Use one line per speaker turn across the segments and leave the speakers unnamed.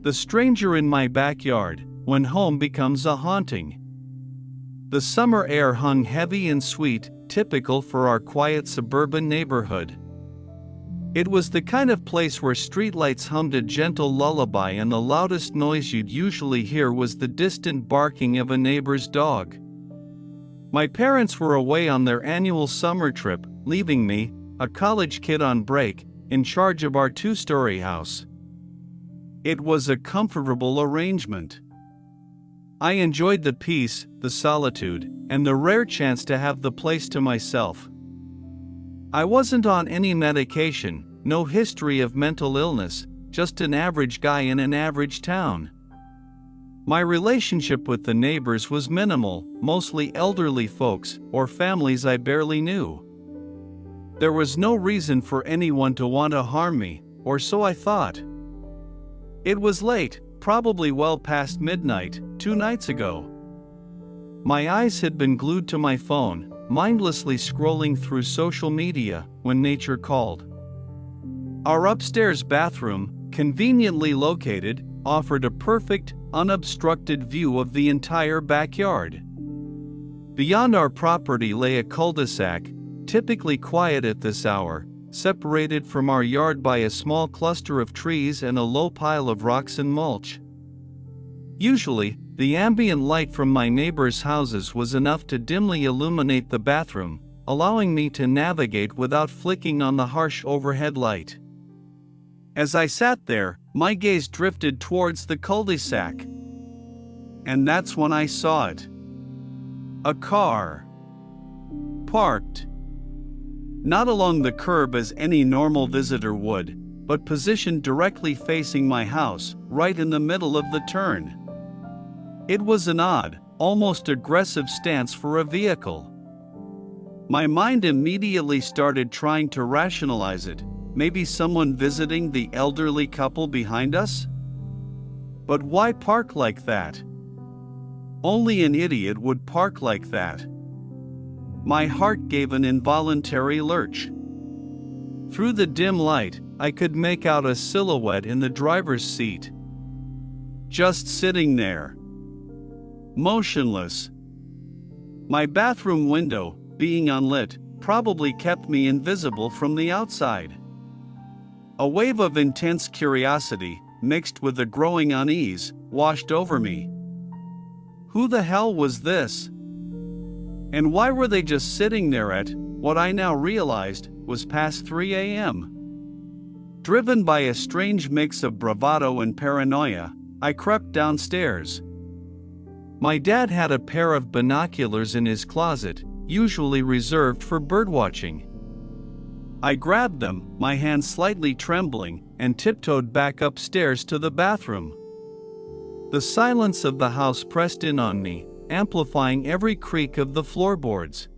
The stranger in my backyard, when home becomes a haunting. The summer air hung heavy and sweet, typical for our quiet suburban neighborhood. It was the kind of place where streetlights hummed a gentle lullaby and the loudest noise you'd usually hear was the distant barking of a neighbor's dog. My parents were away on their annual summer trip, leaving me, a college kid on break, in charge of our two-story house. It was a comfortable arrangement. I enjoyed the peace, the solitude, and the rare chance to have the place to myself. I wasn't on any medication, no history of mental illness, just an average guy in an average town. My relationship with the neighbors was minimal, mostly elderly folks, or families I barely knew. There was no reason for anyone to want to harm me, or so I thought. It was late, probably well past midnight, 2 nights ago. My eyes had been glued to my phone, mindlessly scrolling through social media, when nature called. Our upstairs bathroom, conveniently located, offered a perfect, unobstructed view of the entire backyard. Beyond our property lay a cul-de-sac, typically quiet at this hour, separated from our yard by a small cluster of trees and a low pile of rocks and mulch. Usually, the ambient light from my neighbors' houses was enough to dimly illuminate the bathroom, allowing me to navigate without flicking on the harsh overhead light. As I sat there, my gaze drifted towards the cul-de-sac. And that's when I saw it. A car. Parked. Not along the curb as any normal visitor would, but positioned directly facing my house, right in the middle of the turn. It was an odd, almost aggressive stance for a vehicle. My mind immediately started trying to rationalize it. Maybe someone visiting the elderly couple behind us? But why park like that? Only an idiot would park like that. My heart gave an involuntary lurch. Through the dim light, I could make out a silhouette in the driver's seat. Just sitting there. Motionless. My bathroom window, being unlit, probably kept me invisible from the outside. A wave of intense curiosity, mixed with a growing unease, washed over me. Who the hell was this? And why were they just sitting there at, what I now realized, was past 3 a.m.? Driven by a strange mix of bravado and paranoia, I crept downstairs. My dad had a pair of binoculars in his closet, usually reserved for birdwatching. I grabbed them, my hands slightly trembling, and tiptoed back upstairs to the bathroom. The silence of the house pressed in on me, amplifying every creak of the floorboards.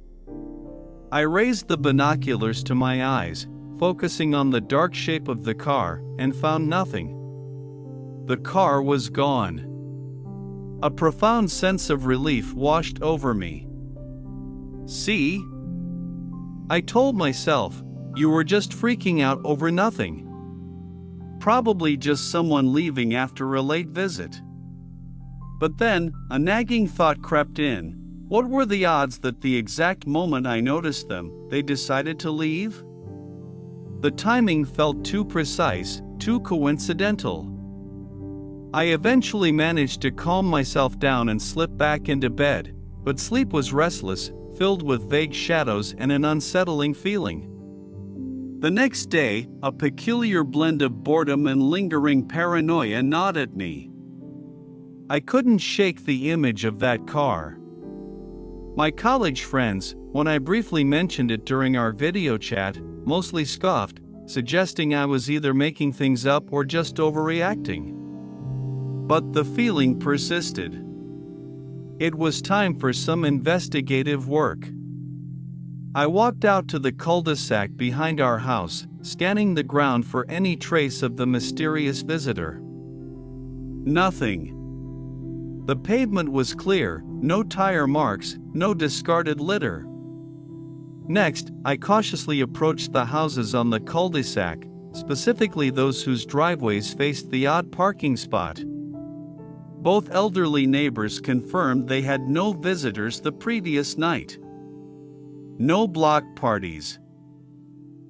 I raised the binoculars to my eyes, focusing on the dark shape of the car, and found nothing. The car was gone. A profound sense of relief washed over me. See? I told myself, you were just freaking out over nothing. Probably just someone leaving after a late visit. But then, a nagging thought crept in. What were the odds that the exact moment I noticed them, they decided to leave? The timing felt too precise, too coincidental. I eventually managed to calm myself down and slip back into bed, but sleep was restless, filled with vague shadows and an unsettling feeling. The next day, a peculiar blend of boredom and lingering paranoia gnawed at me. I couldn't shake the image of that car. My college friends, when I briefly mentioned it during our video chat, mostly scoffed, suggesting I was either making things up or just overreacting. But the feeling persisted. It was time for some investigative work. I walked out to the cul-de-sac behind our house, scanning the ground for any trace of the mysterious visitor. Nothing. The pavement was clear, no tire marks, no discarded litter. Next, I cautiously approached the houses on the cul-de-sac, specifically those whose driveways faced the odd parking spot. Both elderly neighbors confirmed they had no visitors the previous night. No block parties.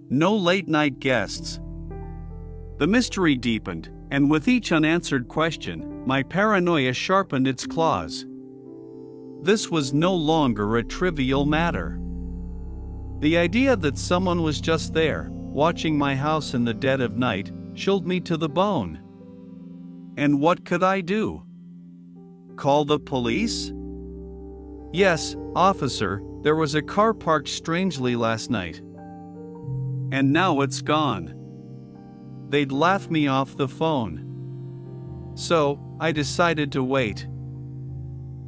No late-night guests. The mystery deepened, and with each unanswered question, my paranoia sharpened its claws. This was no longer a trivial matter. The idea that someone was just there, watching my house in the dead of night, chilled me to the bone. And what could I do? Call the police? Yes, officer, there was a car parked strangely last night. And now it's gone. They'd laugh me off the phone. So, I decided to wait.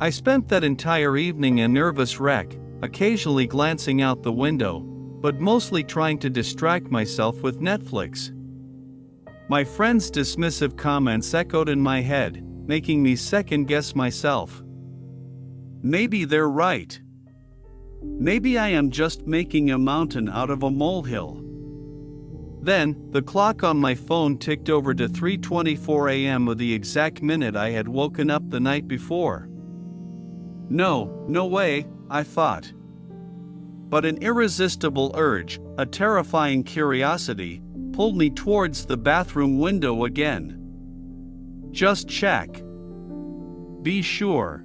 I spent that entire evening a nervous wreck, occasionally glancing out the window, but mostly trying to distract myself with Netflix. My friends' dismissive comments echoed in my head, making me second-guess myself. Maybe they're right. Maybe I am just making a mountain out of a molehill. Then, the clock on my phone ticked over to 3:24 a.m. of the exact minute I had woken up the night before. No way, I thought. But an irresistible urge, a terrifying curiosity, pulled me towards the bathroom window again. Just check. Be sure.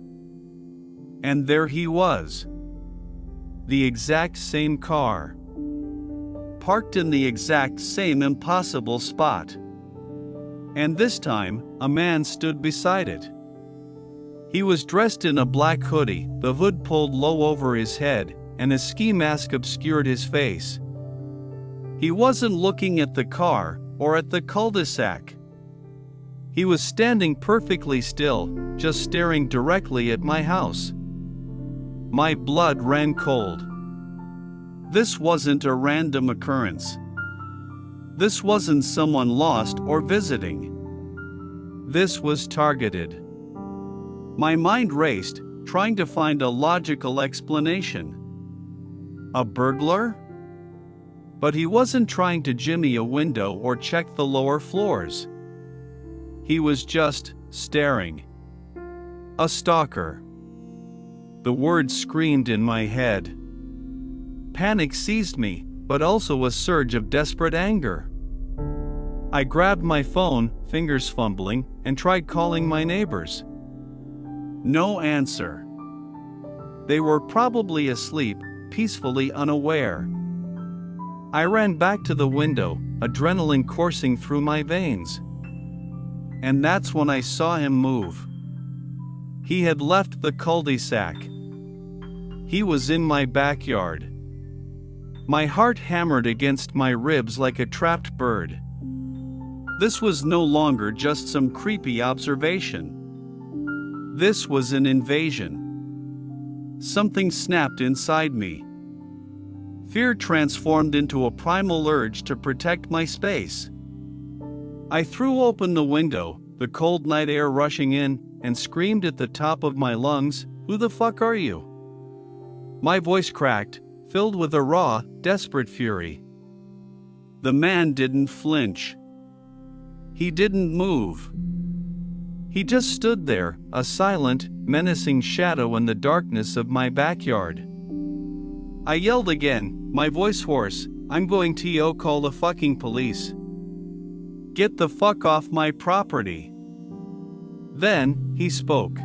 And there he was. The exact same car. Parked in the exact same impossible spot. And this time, a man stood beside it. He was dressed in a black hoodie, the hood pulled low over his head, and a ski mask obscured his face. He wasn't looking at the car, or at the cul-de-sac. He was standing perfectly still, just staring directly at my house. My blood ran cold. This wasn't a random occurrence. This wasn't someone lost or visiting. This was targeted. My mind raced, trying to find a logical explanation. A burglar? But he wasn't trying to jimmy a window or check the lower floors. He was just staring. A stalker. The words screamed in my head. Panic seized me, but also a surge of desperate anger. I grabbed my phone, fingers fumbling, and tried calling my neighbors. No answer. They were probably asleep, peacefully unaware. I ran back to the window, adrenaline coursing through my veins. And that's when I saw him move. He had left the cul-de-sac. He was in my backyard. My heart hammered against my ribs like a trapped bird. This was no longer just some creepy observation. This was an invasion. Something snapped inside me. Fear transformed into a primal urge to protect my space. I threw open the window, the cold night air rushing in, and screamed at the top of my lungs, "Who the fuck are you?" My voice cracked, filled with a raw, desperate fury. The man didn't flinch. He didn't move. He just stood there, a silent, menacing shadow in the darkness of my backyard. I yelled again, my voice hoarse, "I'm going to call the fucking police. Get the fuck off my property." Then, he spoke.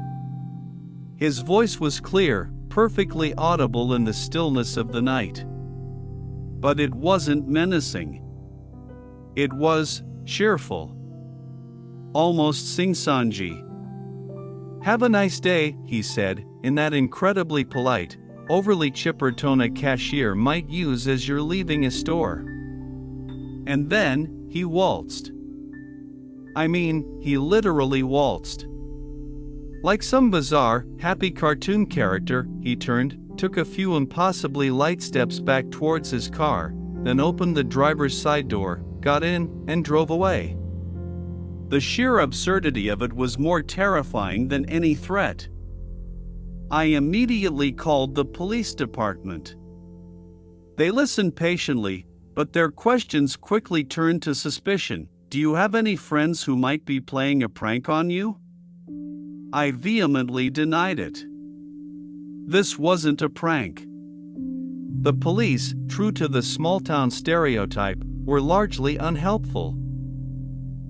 His voice was clear, perfectly audible in the stillness of the night. But it wasn't menacing. It was cheerful. Almost sing-songy. "Have a nice day," he said, in that incredibly polite, overly chipper tone a cashier might use as you're leaving a store. And then, he waltzed. I mean, he literally waltzed. Like some bizarre, happy cartoon character, he turned, took a few impossibly light steps back towards his car, then opened the driver's side door, got in, and drove away. The sheer absurdity of it was more terrifying than any threat. I immediately called the police department. They listened patiently, But their questions quickly turned to suspicion. Do you have any friends who might be playing a prank on you? I vehemently denied it. This wasn't a prank. The police, true to the small-town stereotype, were largely unhelpful.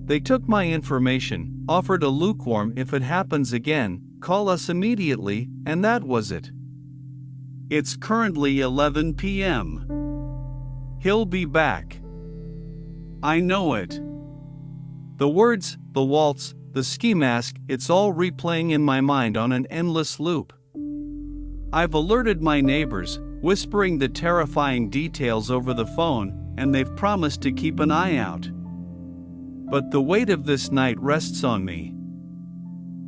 They took my information, offered a lukewarm "if it happens again, call us immediately," and that was it. It's currently 11 p.m. He'll be back. I know it. The words, the waltz, the ski mask, it's all replaying in my mind on an endless loop. I've alerted my neighbors, whispering the terrifying details over the phone, and they've promised to keep an eye out. But the weight of this night rests on me.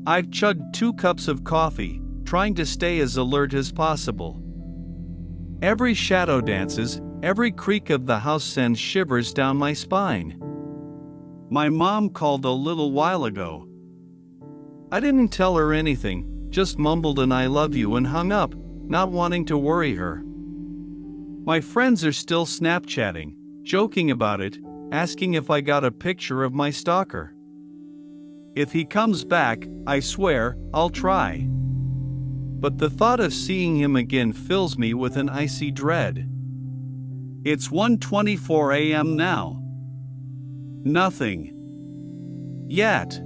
I've chugged 2 cups of coffee, trying to stay as alert as possible. Every shadow dances, every creak of the house sends shivers down my spine. My mom called a little while ago. I didn't tell her anything, just mumbled an "I love you" and hung up, not wanting to worry her. My friends are still Snapchatting, joking about it, asking if I got a picture of my stalker. If he comes back, I swear, I'll try. But the thought of seeing him again fills me with an icy dread. It's 1:24 a.m. now. Nothing. Yet.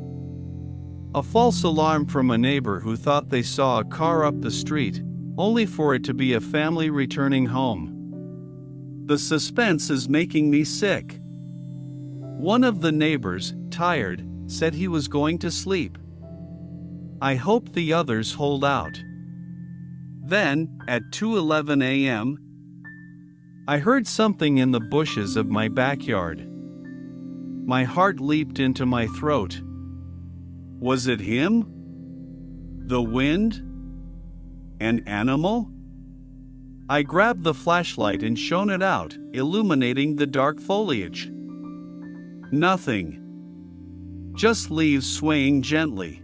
A false alarm from a neighbor who thought they saw a car up the street, only for it to be a family returning home. The suspense is making me sick. One of the neighbors, tired, said he was going to sleep. I hope the others hold out. Then, at 2:11 a.m., I heard something in the bushes of my backyard. My heart leaped into my throat. Was it him? The wind? An animal? I grabbed the flashlight and shone it out, illuminating the dark foliage. Nothing. Just leaves swaying gently.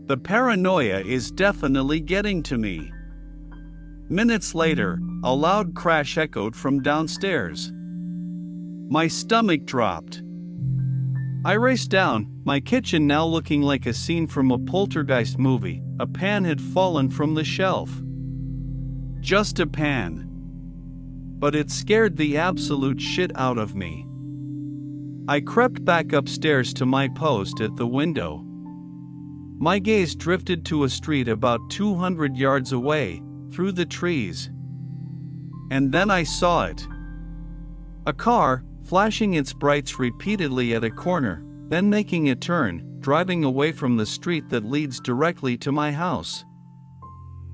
The paranoia is definitely getting to me. Minutes later, a loud crash echoed from downstairs. My stomach dropped. I raced down, my kitchen now looking like a scene from a poltergeist movie. A pan had fallen from the shelf. Just a pan. But it scared the absolute shit out of me. I crept back upstairs to my post at the window. My gaze drifted to a street about 200 yards away, through the trees. And then I saw it. A car, flashing its brights repeatedly at a corner, then making a turn, driving away from the street that leads directly to my house.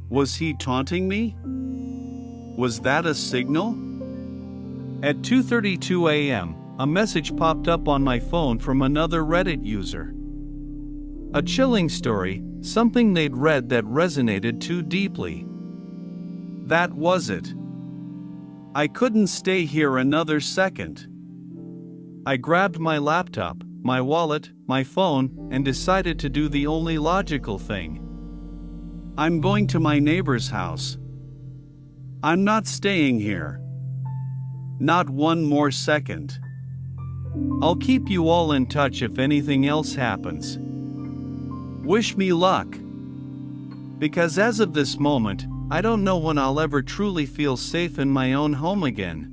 Was he taunting me? Was that a signal? At 2:32 a.m., a message popped up on my phone from another Reddit user. A chilling story, something they'd read that resonated too deeply. That was it. I couldn't stay here another second. I grabbed my laptop, my wallet, my phone, and decided to do the only logical thing. I'm going to my neighbor's house. I'm not staying here. Not one more second. I'll keep you all in touch if anything else happens. Wish me luck. Because as of this moment, I don't know when I'll ever truly feel safe in my own home again.